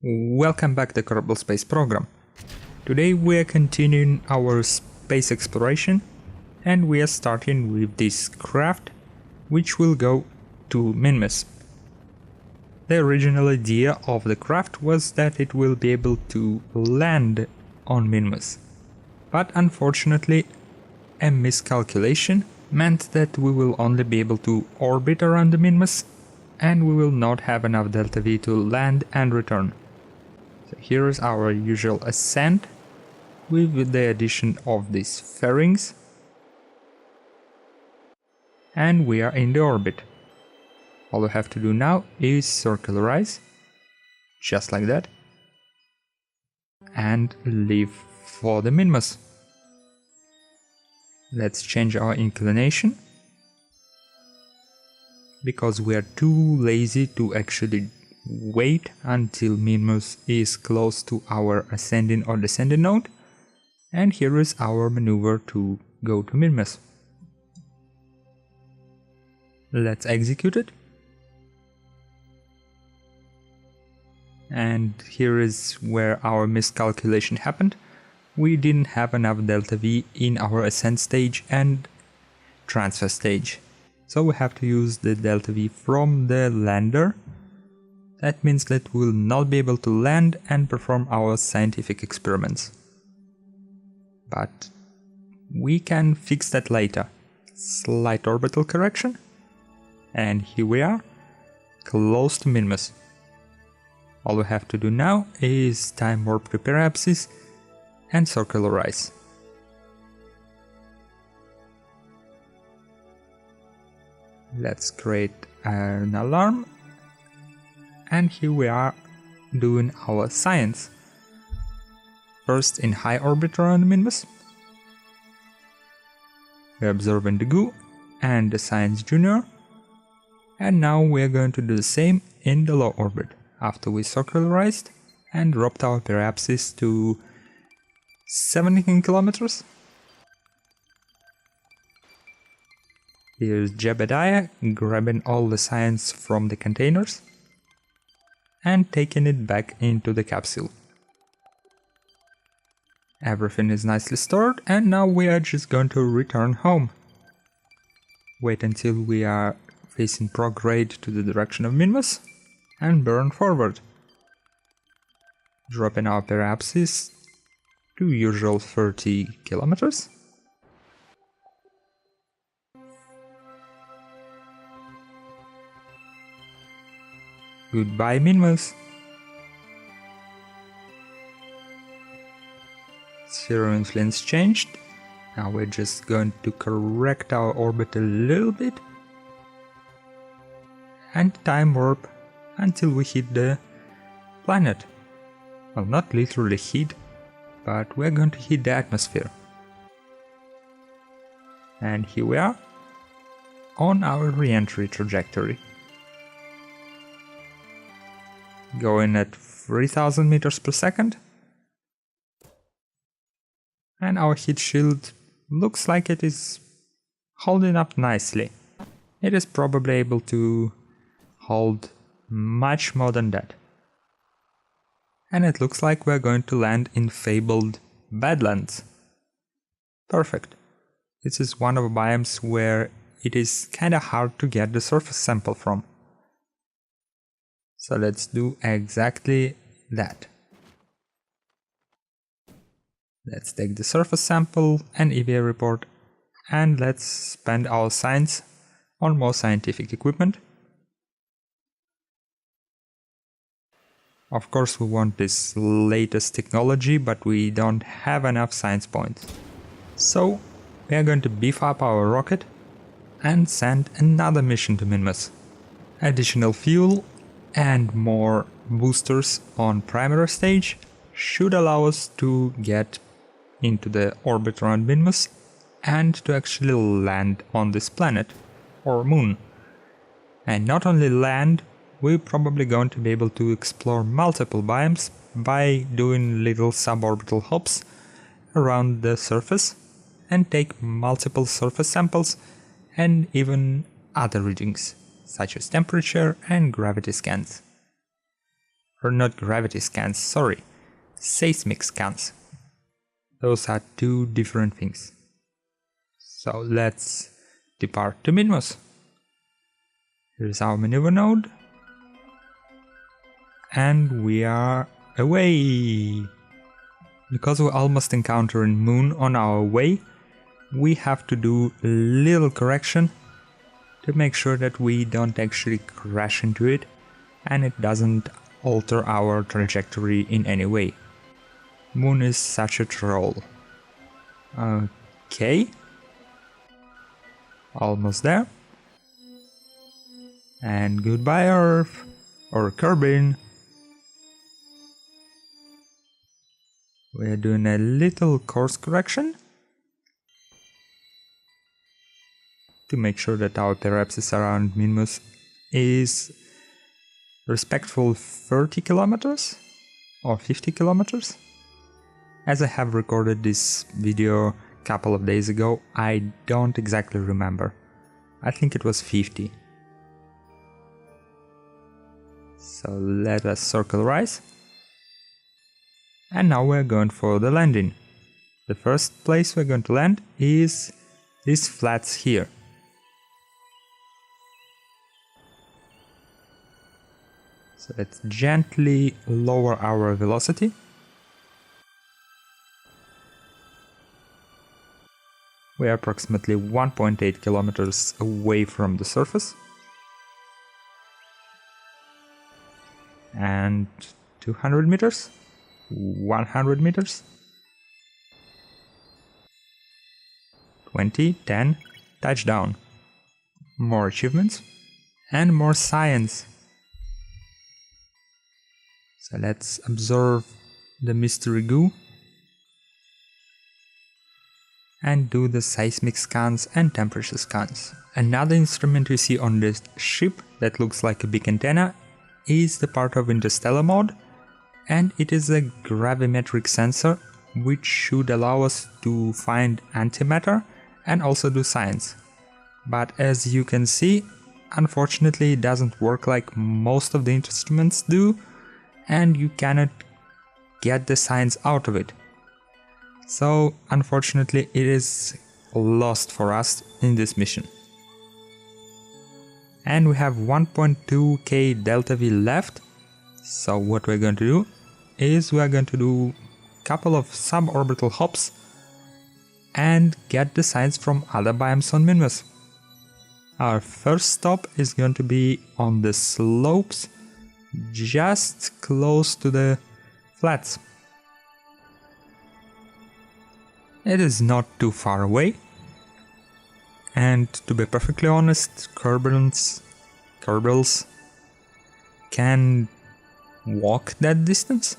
Welcome back to the Kerbal Space Program. Today we are continuing our space exploration and we are starting with this craft which will go to Minmus. The original idea of the craft was that it will be able to land on Minmus, but unfortunately a miscalculation meant that we will only be able to orbit around the Minmus and we will not have enough delta V to land and return. Here is our usual ascent with the addition of these fairings, and we are in the orbit. All we have to do now is circularize, just like that, and leave for the Minmus. Let's change our inclination, because we are too lazy to actually wait until Minmus is close to our ascending or descending node, and here is our maneuver to go to Minmus. Let's execute it, and here is where our miscalculation happened. We didn't have enough delta V in our ascent stage and transfer stage, so we have to use the delta V from the lander. That means that we will not be able to land and perform our scientific experiments. But we can fix that later. Slight orbital correction. And here we are, close to Minmus. All we have to do now is time warp to Periapsis and circularize. Let's create an alarm. And here we are doing our science. First in high orbit around Minmus. We're observing the goo and the science junior. And now we're going to do the same in the low orbit, after we circularized and dropped our periapsis to 17 kilometers. Here's Jebediah grabbing all the science from the containers and taking it back into the capsule. Everything is nicely stored, and now we are just going to return home. Wait until we are facing prograde to the direction of Minmus and burn forward. Dropping our periapsis to usual 30 kilometers. Goodbye, Minmus. Sphere influence changed. Now we're just going to correct our orbit a little bit and time warp until we hit the planet. Well, not literally hit, but we're going to hit the atmosphere. And here we are on our reentry trajectory. Going at 3000 meters per second. And our heat shield looks like it is holding up nicely. It is probably able to hold much more than that. And it looks like we're going to land in fabled Badlands. Perfect. This is one of the biomes where it is kinda hard to get the surface sample from. So let's do exactly that. Let's take the surface sample and EVA report, and let's spend our science on more scientific equipment. Of course we want this latest technology, but we don't have enough science points. So we are going to beef up our rocket and send another mission to Minmus. Additional fuel and more boosters on primary stage should allow us to get into the orbit around Minmus and to actually land on this planet or moon. And not only land, we're probably going to be able to explore multiple biomes by doing little suborbital hops around the surface and take multiple surface samples and even other readings, such as temperature and gravity scans. Or not gravity scans, sorry. Seismic scans. Those are two different things. So let's depart to Minmus. Here's our maneuver node. And we are away! Because we're almost encountering Moon on our way, we have to do a little correction to make sure that we don't actually crash into it and it doesn't alter our trajectory in any way. Moon is such a troll. Okay. Almost there. And goodbye Earth, or Kerbin. We're doing a little course correction to make sure that our periapsis around Minmus is respectful 30 kilometers or 50 kilometers. As I have recorded this video a couple of days ago, I don't exactly remember. I think it was 50. So let us circle rise. And now we're going for the landing. The first place we're going to land is these flats here. So let's gently lower our velocity. We are approximately 1.8 kilometers away from the surface. And 200 meters, 100 meters, 20, 10, touchdown. More achievements and more science. So let's observe the mystery goo and do the seismic scans and temperature scans. Another instrument we see on this ship that looks like a big antenna is the part of Interstellar mode, and it is a gravimetric sensor which should allow us to find antimatter and also do science. But as you can see, unfortunately it doesn't work like most of the instruments do, and you cannot get the science out of it. So unfortunately it is lost for us in this mission. And we have 1.2k delta V left, so what we're going to do is we're going to do a couple of suborbital hops and get the science from other biomes on Minmus. Our first stop is going to be on the slopes just close to the flats. It is not too far away, and to be perfectly honest, Kerbals can walk that distance,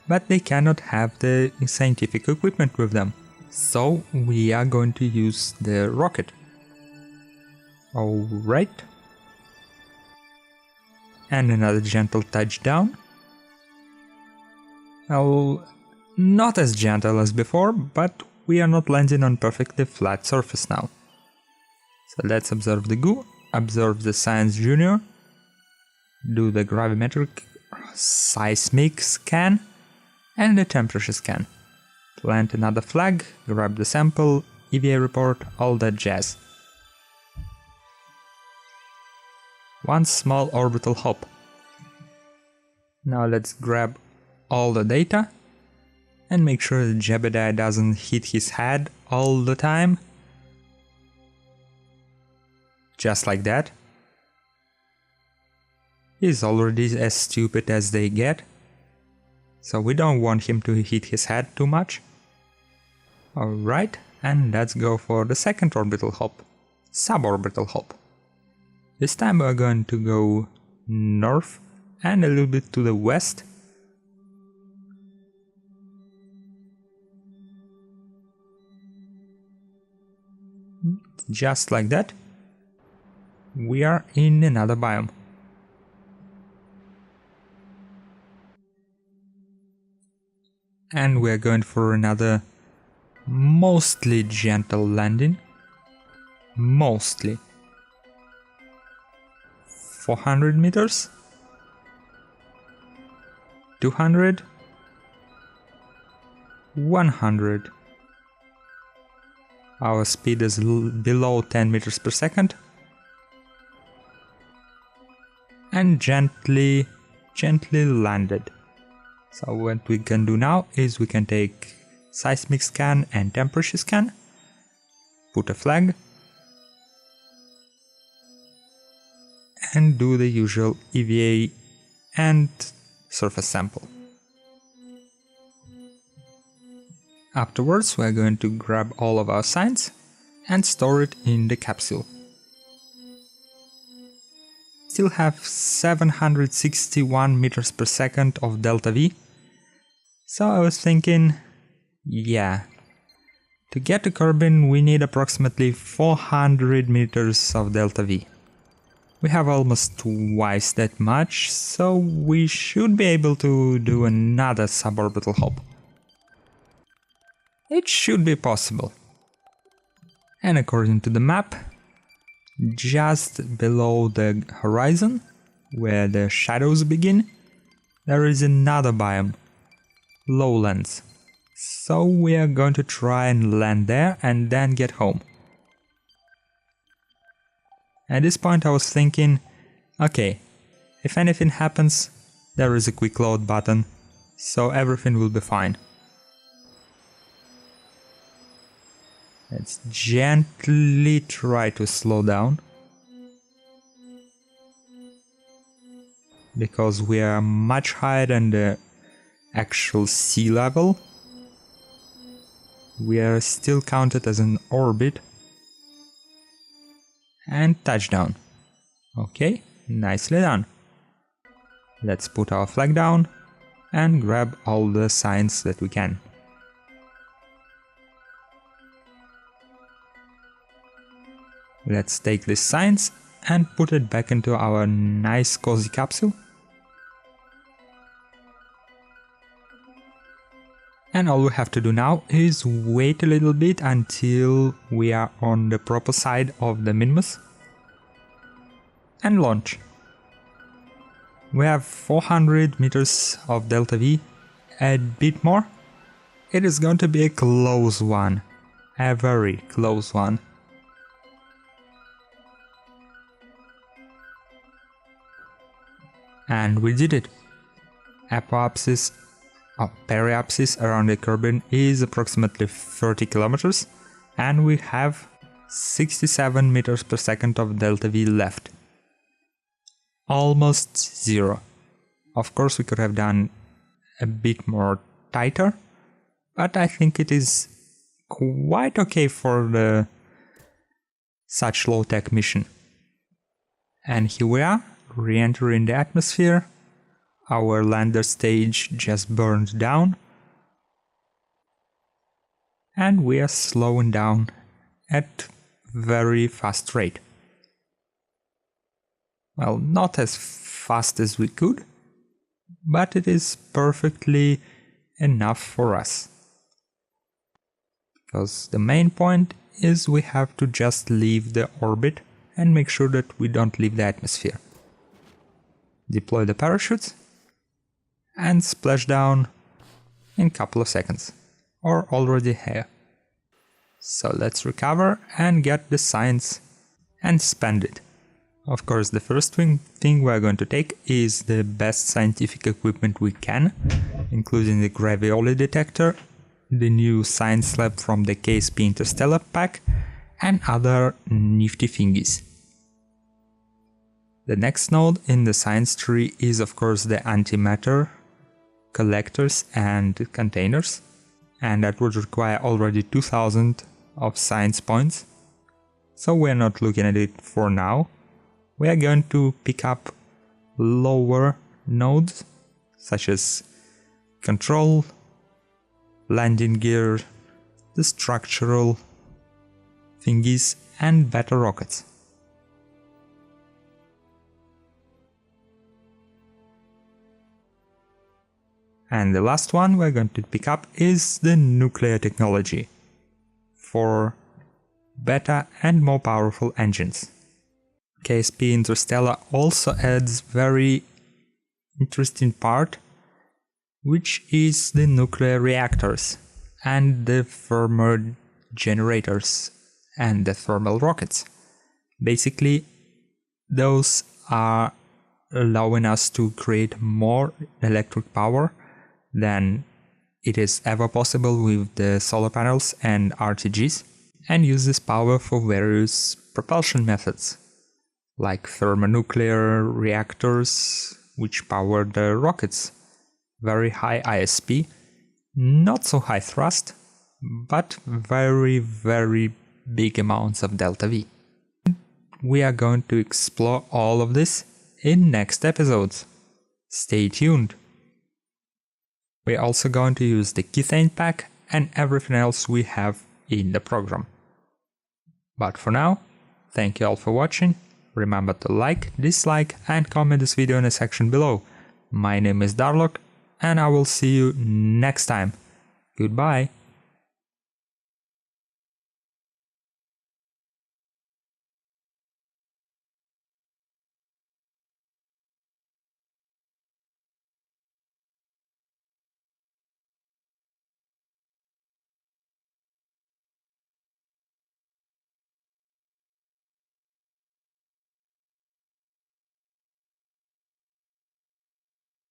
but they cannot have the scientific equipment with them. So we are going to use the rocket. Alright. And another gentle touchdown. Well, not as gentle as before, but we are not landing on perfectly flat surface now. So let's observe the goo, observe the Science Junior, do the gravimetric seismic scan and the temperature scan. Plant another flag, grab the sample, EVA report, all that jazz. One small orbital hop. Now let's grab all the data and make sure that Jebediah doesn't hit his head all the time. Just like that. He's already as stupid as they get, so we don't want him to hit his head too much. Alright, and let's go for the second orbital hop, suborbital hop. This time we're going to go north and a little bit to the west. Just like that. We are in another biome. And we're going for another mostly gentle landing. Mostly. 400 meters. 200, 100. Our speed is below 10 meters per second. And gently landed. So what we can do now is we can take seismic scan and temperature scan, put a flag, and do the usual EVA and surface sample. Afterwards, we are going to grab all of our signs and store it in the capsule. Still have 761 meters per second of delta V. So I was thinking, yeah, to get to Kerbin we need approximately 400 meters of delta V. We have almost twice that much, so we should be able to do another suborbital hop. It should be possible. And according to the map, just below the horizon, where the shadows begin, there is another biome, lowlands. So we are going to try and land there and then get home. At this point I was thinking, okay, if anything happens, there is a quick load button, so everything will be fine. Let's gently try to slow down, because we are much higher than the actual sea level. We are still counted as an orbit. And touchdown. Okay, nicely done. Let's put our flag down and grab all the signs that we can. Let's take these signs and put it back into our nice cozy capsule. And all we have to do now is wait a little bit until we are on the proper side of the Minmus and launch. We have 400 meters of delta V, a bit more. It is going to be a close one, a very close one. And we did it. Periapsis around the Kerbin is approximately 30 kilometers, and we have 67 meters per second of delta V left. Almost zero. Of course we could have done a bit more tighter, but I think it is quite okay for such low-tech mission. And here we are, re-entering the atmosphere. Our lander stage just burned down, and we are slowing down at very fast rate. Well, not as fast as we could, but it is perfectly enough for us. Because the main point is we have to just leave the orbit and make sure that we don't leave the atmosphere. Deploy the parachutes and splash down in a couple of seconds, or already here. So let's recover and get the signs and spend it. Of course, the first thing we're going to take is the best scientific equipment we can, including the gravioli detector, the new science lab from the KSP Interstellar pack, and other nifty thingies. The next node in the science tree is of course the antimatter collectors and containers, and that would require already 2000 of science points, so we're not looking at it for now. We are going to pick up lower nodes such as control, landing gear, the structural thingies, and better rockets. And the last one we're going to pick up is the nuclear technology for better and more powerful engines. KSP Interstellar also adds very interesting part which is the nuclear reactors and the thermal generators and the thermal rockets. Basically, those are allowing us to create more electric power than it is ever possible with the solar panels and RTGs, and use this power for various propulsion methods, like thermonuclear reactors, which power the rockets. Very high ISP, not so high thrust, but very, very big amounts of delta V. We are going to explore all of this in next episodes. Stay tuned. We're also going to use the Kethane Pack and everything else we have in the program. But for now, thank you all for watching. Remember to like, dislike and comment this video in the section below. My name is Darlock and I will see you next time. Goodbye.